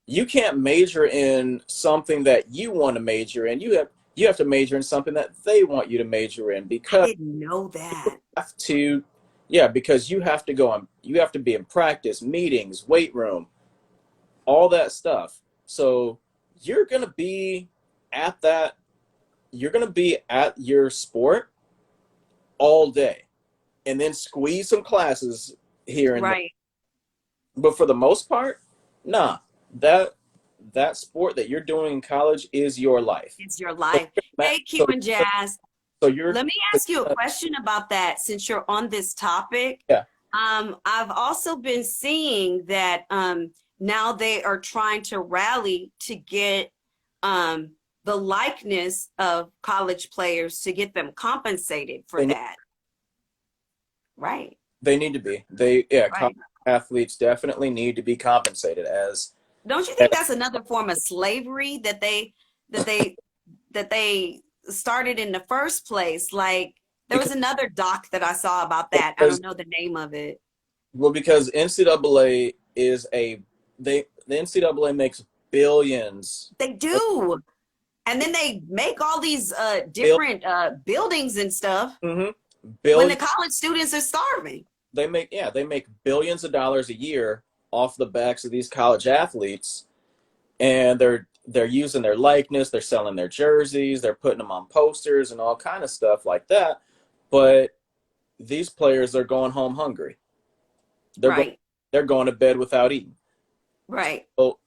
you can't major in something that you want to major in. You have to major in something that they want you to major in I because didn't know that. have to yeah, because you have to be in practice, meetings, weight room, all that stuff. So you're going to be at that you're going to be at your sport all day and then squeeze some classes here and there. Right. But for the most part, nah, that that sport that you're doing in college is your life. It's your So life. you're Hey, Q and Jazz, so you're let me ask you a question about that since you're on this topic. yeah. I've also been seeing that now they are trying to rally to get um, the likeness of college players to get them compensated for They need, that. Right, they need to be. They yeah, college right. athletes definitely need to be compensated Don't you as think that's another form of slavery that they that they started in the first place? Like There was another doc that I saw about that. I because don't know the name of it. because NCAA is the NCAA makes billions. They do. And then they make all these Bill, different buildings and stuff mm-hmm, when the billion. college students are starving. They make billions of dollars a year off the backs of these college athletes, and they're using their likeness, they're selling their jerseys, they're putting them on posters and all kind of stuff like that. But these players are going home hungry. They're going Right, they're going to bed without eating. right, So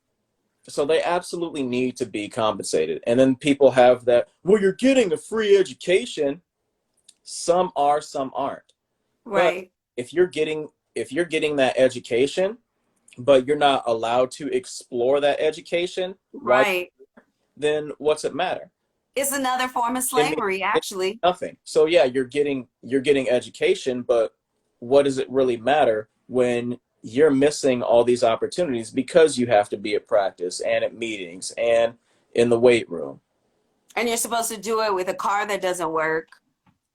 so they absolutely need to be compensated. And then people have that, well, you're getting a free education. Some are, some aren't. But right, if you're getting that education, but you're not allowed to explore that education, why right. then what's it matter? It's another form of It means slavery, actually. nothing. So yeah, you're getting education, but what does it really matter when you're missing all these opportunities because you have to be at practice and at meetings and in the weight room? And you're supposed to do it with a car that doesn't work.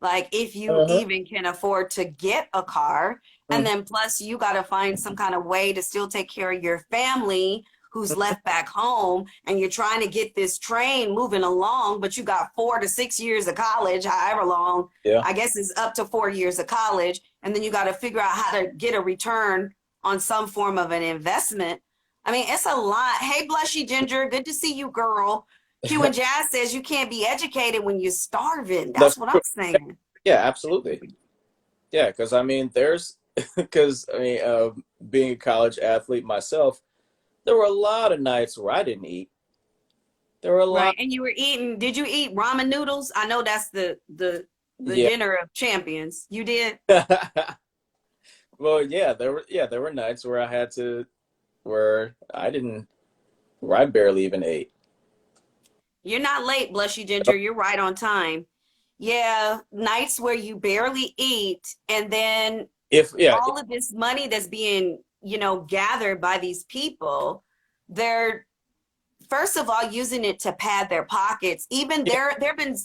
Like if you Uh-huh. even can afford to get a car, and then plus you got to find some kind of way to still take care of your family who's left back home, and you're trying to get this train moving along, but you got 4 to 6 years of college, however long. Yeah, I guess it's up to 4 years of college, and then you got to figure out how to get a return on some form of an investment. I mean, it's a lot. Hey, Blushy Ginger, good to see you, girl. Q and Jazz says you can't be educated when you're starving. That's that's what I'm true. saying. Yeah, absolutely. Yeah, because I mean, there's because I mean, being a college athlete myself, there were a lot of nights where I didn't eat. There were a Right. lot. And you were eating, did you eat ramen noodles? I know that's the Yeah. dinner of champions. You did? Well, there were nights where I had to where I didn't where I barely even ate. You're not late, Blushy Ginger. You're right on time. Yeah, nights where you barely eat, and then If yeah, all of this money that's being, gathered by these people, they're first of all using it to pad their pockets. Even yeah, there have been,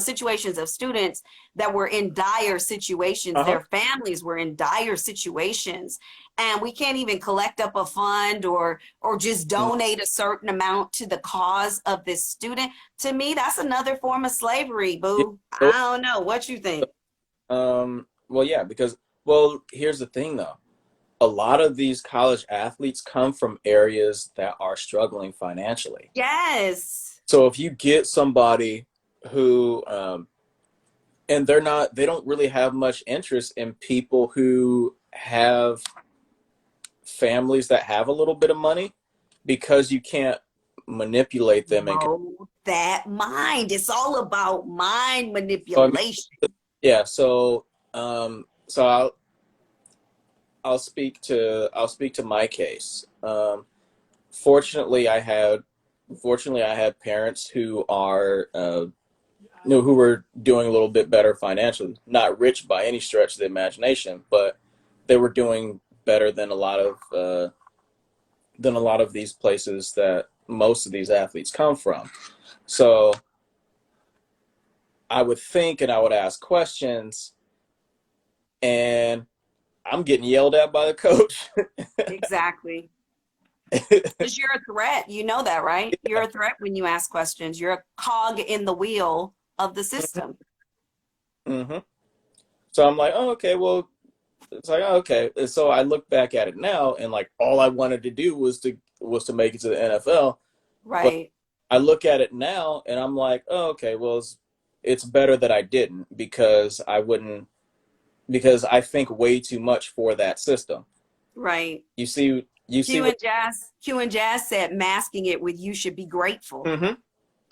situations of students that were in dire situations. uh-huh. Their families were in dire situations, and we can't even collect up a fund or just Mm, donate a certain amount to the cause of this student. To me, that's another form of slavery, yeah. boo. I So, don't know what you think. well, yeah, because well, here's the thing though. A lot of these college athletes come from areas that are struggling financially. Yes. So if you get somebody who and they don't really have much interest in people who have families that have a little bit of money because you can't manipulate them and Mold that mind. It's all about mind so, I mean, manipulation. yeah, so I'll speak to my case. Fortunately, I had parents who are who were doing a little bit better financially. Not rich by any stretch of the imagination, but they were doing better than a lot of these places that most of these athletes come from. So I would think and I would ask questions, and I'm getting yelled at by the coach. Exactly. Because you're a threat. You know that, right? You're a threat when you ask questions. You're a cog in the wheel of the system. Hmm. So I'm like, oh, okay, well, it's like, oh, okay. And so I look back at it now, and like all I wanted to do was to make it to the NFL. But Right. I look at it now, and I'm like, oh, okay, well, it's better that I didn't because I wouldn't because I think way too much for that system. Right. You see what? Q and Jazz said masking it with you should be grateful. Hmm.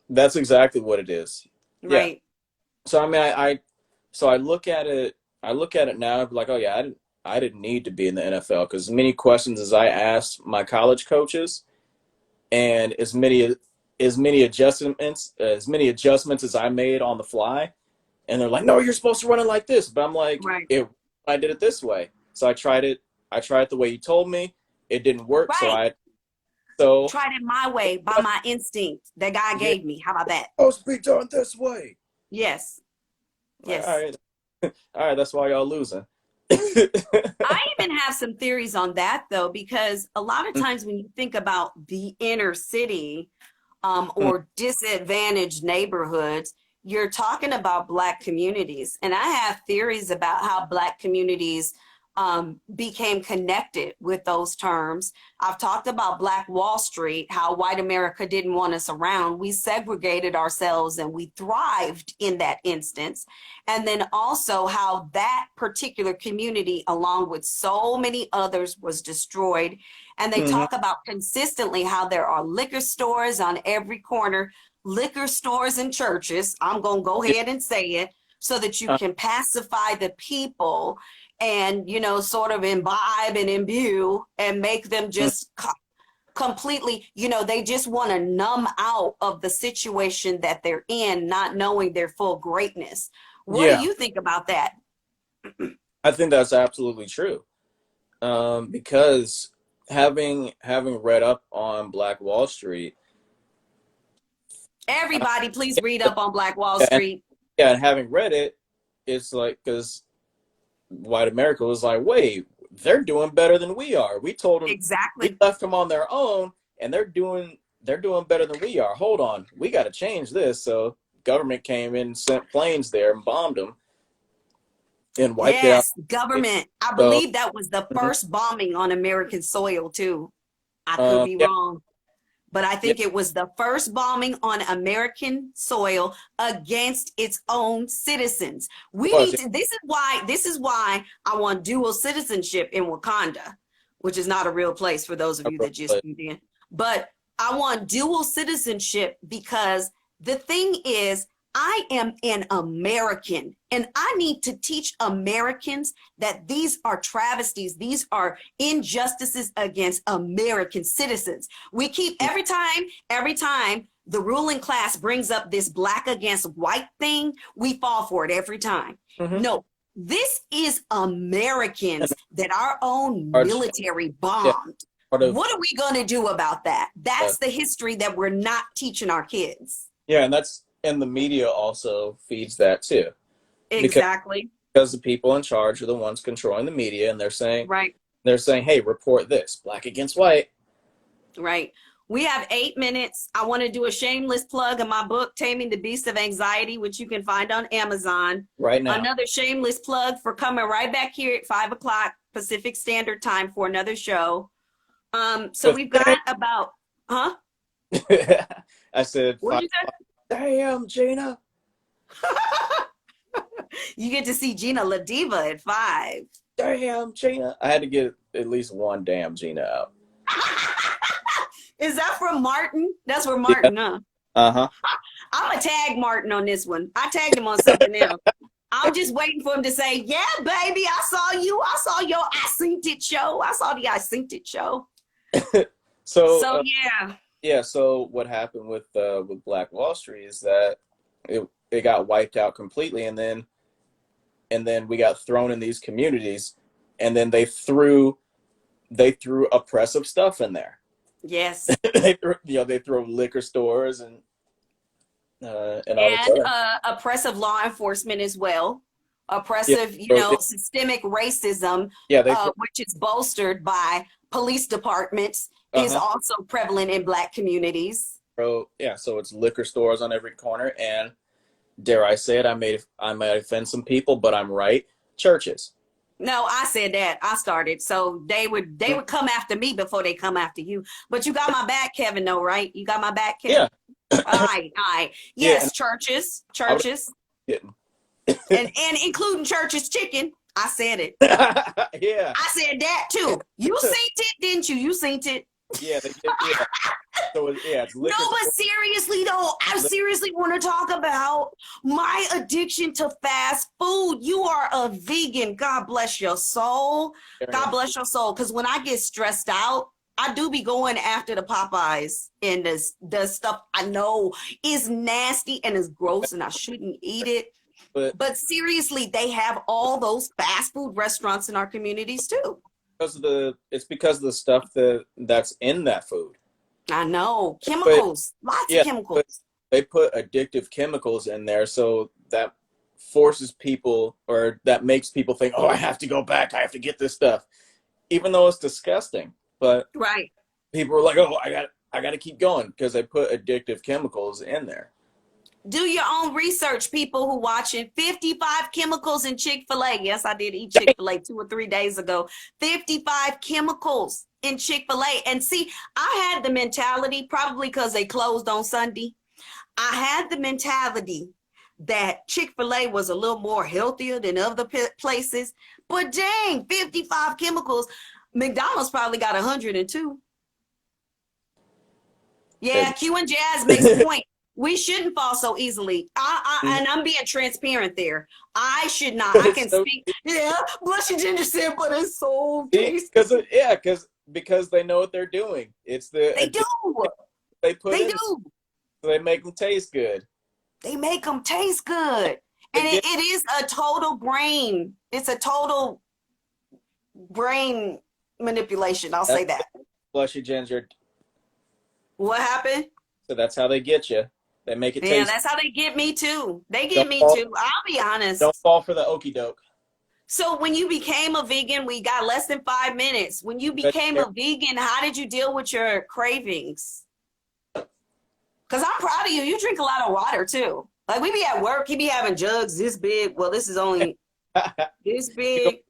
That's exactly what it is. Yeah. Right. So I mean, so I look at it. I look at it now. I'm like, oh yeah, I didn't need to be in the NFL because as many questions as I asked my college coaches, and as many adjustments as I made on the fly, and they're like, no, you're supposed to run it like this, but I'm like, Right. I did it this way. So I tried it the way you told me. It didn't work, Right. so Tried it my way by my instinct that God yeah, gave me. How about that? supposed to be done this way. Yes. Like, all Yes. right. All right, that's why y'all losing. I even have some theories on that though, because a lot of times when you think about the inner city, or disadvantaged neighborhoods, you're talking about Black communities. And I have theories about how Black communities became connected with those terms. I've talked about Black Wall Street, how white America didn't want us around. We segregated ourselves and we thrived in that instance. And then also how that particular community, along with so many others, was destroyed. And they Mhm. talk about consistently how there are liquor stores on every corner, liquor stores and churches. I'm going to go Yeah. ahead and say it so that you Uh, can pacify the people and, sort of imbibe and imbue and make them mm, just completely, they just want to numb out of the situation that they're in, not knowing their full greatness. What do yeah, you think about that? I think that's absolutely true. Because having read up on Black Wall Street, I, Everybody, please read up on Black Wall and Street. yeah, and having read it, it's like because white America was like, wait, they're doing better than we are. We told them, we Exactly. left them on their own, and they're doing better than we are. Hold on, we got to change this. So government came in, sent planes there, and bombed them, and wiped it out. Yes, government. I So believe that was the mhm. first bombing on American soil, too. I could be Yeah, wrong, but I yeah, think it was the first bombing on American soil against its own citizens. it We was. need to, this is why I want dual citizenship in Wakanda, which is not a real place for those of you that just moved in. But I want dual citizenship because the thing is, I am an American and I need to teach Americans that these are travesties. These are injustices against American citizens. We keep every time the ruling class brings up this black against white thing, we fall for it every time. Mhm. No, this is And Americans that our own large, military yeah, bombed. part of What are we going to do about that? uh, That's the history that we're not teaching our kids. yeah, and the media also feeds that too, because Exactly. the people in charge are the ones controlling the media, and Right. they're saying, hey, report this, black against white, Right. We have 8 minutes. I want to do a shameless plug of my book, Taming the Beast of Anxiety, which you can find on Amazon. right now. Another shameless plug for coming right back here at 5 o'clock Pacific Standard Time for another show. So With we've got about, huh? I said What did five. you Damn, Gina. say? You get to see Gina Ladiva at 5. Damn, Gina. I had to get at least one damn Gina out. Is that from Martin? That's for Yeah. Martin, huh? Uh I'm gonna tag Martin on this one. I tagged him on something else. I'm just waiting for him to say, "Yeah, baby, I saw you. I saw your I Synced It show. I saw the I Synced It show." huh. So So yeah, yeah. So what happened with Black Wall Street is that it got wiped out completely, and then we got thrown in these communities, and then they threw oppressive stuff in there. yes, They throw liquor stores and all this and other. oppressive law enforcement as well. Yeah, Oppressive, so systemic racism, yeah, they throw. which is bolstered by police departments, is Uh-huh. also prevalent in Black communities. Yeah, so it's liquor stores on every corner, and dare I say it, I might offend some people, but I'm right. Churches. No, I said that. I started. So they would come after me before they come after you. But you got my back, Kevin, though, right? You got my back, Kev? Yeah, All right, all right. yeah, and Yes, churches, I would churches, have and including churches chicken. I said it. yeah, I said that too. You seen it, didn't you? You seen it. yeah, they did, yeah. So it's No, liquor but store. seriously though, I seriously want to talk about my addiction to fast food. You are a vegan. God bless your soul. God bless your soul. Because when I get stressed out, I do be going after the Popeyes and the stuff I know is nasty and is gross and I shouldn't eat it. But But seriously, they have all those fast food restaurants in our communities too. it's because of the stuff that's in that food. I know. But Chemicals, lots of yeah, but chemicals. they put addictive chemicals in there, so forces people, or that makes people think, oh, I have to go back. I have to get this stuff, even though it's disgusting. But Right. people are like, oh, I got to keep going because they put addictive chemicals in there. Do your own research, people who watching. 55 chemicals in Chick-fil-A. Yes, I did eat Chick-fil-A 2 or 3 days ago. 55 chemicals in Chick-fil-A. And see, I had the mentality, probably because they closed on Sunday. I had the mentality that Chick-fil-A was a little more healthier than other places. But dang, 55 chemicals. McDonald's probably got 102. Yeah, Q and Jazz makes a point. We shouldn't fall so easily. And I'm being transparent there. I should not. I can So, speak. Yeah, Blushy Ginger said, but it's so tasty. because they know what they're doing. It's They do. they put They in, do. so they make them taste good. They make them taste good. And Again, it is a total brain. It's a total brain manipulation. I'll say that. Blushy Ginger. What happened? So that's how they get you. They make it Yeah, taste. that's how they get me too. They get Don't me fall, too. I'll be honest. don't fall for the okie doke. So when you became a vegan, we got less than 5 minutes. When you became a vegan, how did you deal with your cravings? Because I'm proud of you. You drink a lot of water too. Like we be at work, he be having jugs this big. Well, this is only this big.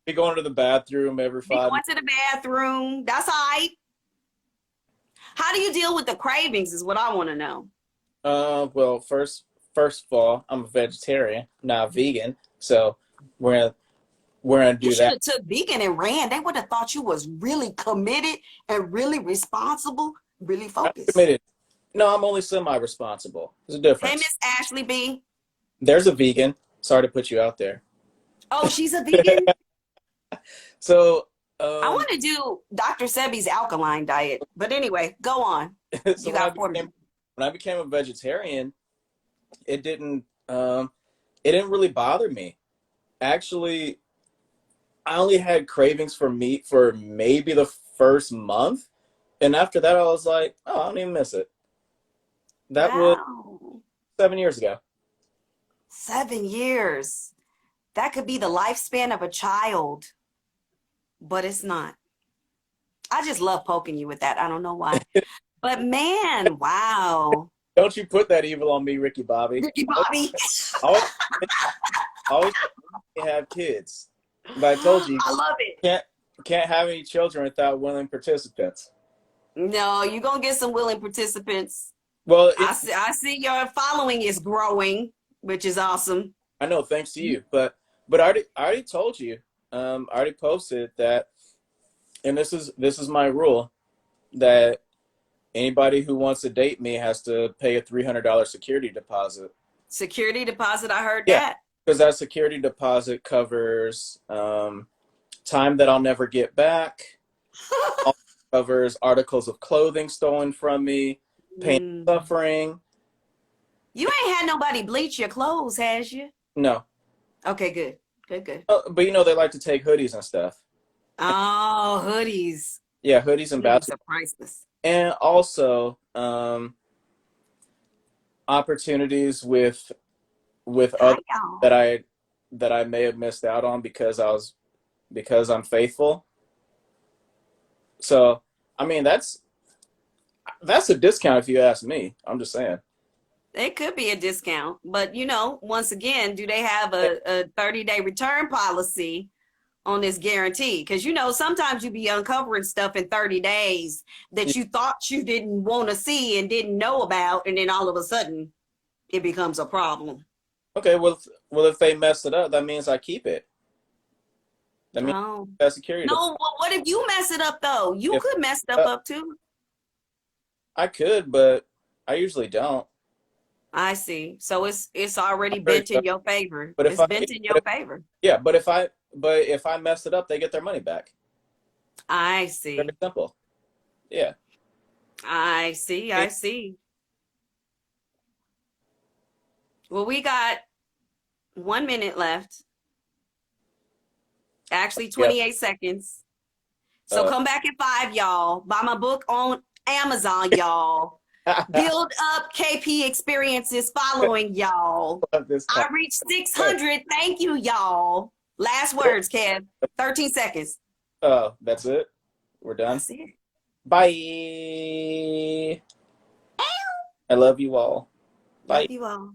Be going to the bathroom every Be 5 going to the bathroom. That's all right. How do you deal with the cravings is what I want to know. Well, first of all, I'm a vegetarian, not vegan, so we're gonna You do should that. have took vegan and ran. They would have thought you was really committed and really responsible, really I'm focused. committed. No, I'm only semi-responsible. There's a Hey, difference. Miss Ashley B. There's a vegan. Sorry to put you out there. Oh, she's a vegan? So, I want to do Dr. Sebi's alkaline diet. But anyway, go on. so You got 4 minutes. when I became a vegetarian, it didn't really bother me. Actually, I only had cravings for meat for maybe the first month, and after that, I was like, oh, I don't even miss it. That was Wow. 7 years ago. 7 years. That could be the lifespan of a child, but it's not. I just love poking you with that. I don't know why. But man, wow. Don't you put that evil on me, Ricky Bobby. Ricky Bobby. Always, always have kids. But I told you, I love it. can't have any children without willing participants. No, you're going to get some willing participants. Well, I see your following is growing, which is awesome. I know, thanks to you. But I already told you. I already posted that, and this is my rule, that anybody who wants to date me has to pay a $300 security deposit. Security deposit, I heard Yeah, that. because that security deposit covers time that I'll never get back. Covers articles of clothing stolen from me, pain and suffering. You ain't had nobody bleach your clothes, has you? No. Okay, good. Good. But they like to take hoodies and stuff. Oh, hoodies. Yeah, hoodies and Hoodies basketball. are priceless. And also opportunities with Hi, others y'all. that I may have missed out on because I'm faithful. So, I mean, that's a discount if you ask me. I'm just saying. It could be a discount, but once again, do they have a 30-day return policy on this guarantee? Because sometimes you be uncovering stuff in 30 days that you thought you didn't want to see and didn't know about, and then all of a sudden it becomes a problem. Okay, well, if they mess it up, that means I keep it. That means that security. No, well, what if you mess it up though? You could mess it up too. I could, but I usually don't. I see. So it's already bent in your favor. But It's bent in your favor. Yeah, but if I mess it up, they get their money back. I see. Very simple. Yeah. I see. Well, we got 1 minute left. Actually, 28 seconds. So come back at 5, y'all. Buy my book on Amazon, y'all. Build up KP experiences following y'all. Love this I call. reached 600. Thank you, y'all. Last words, Kev. 13 seconds. Oh, that's it. We're done. That's it. Bye. I love you all. Bye. Love you all.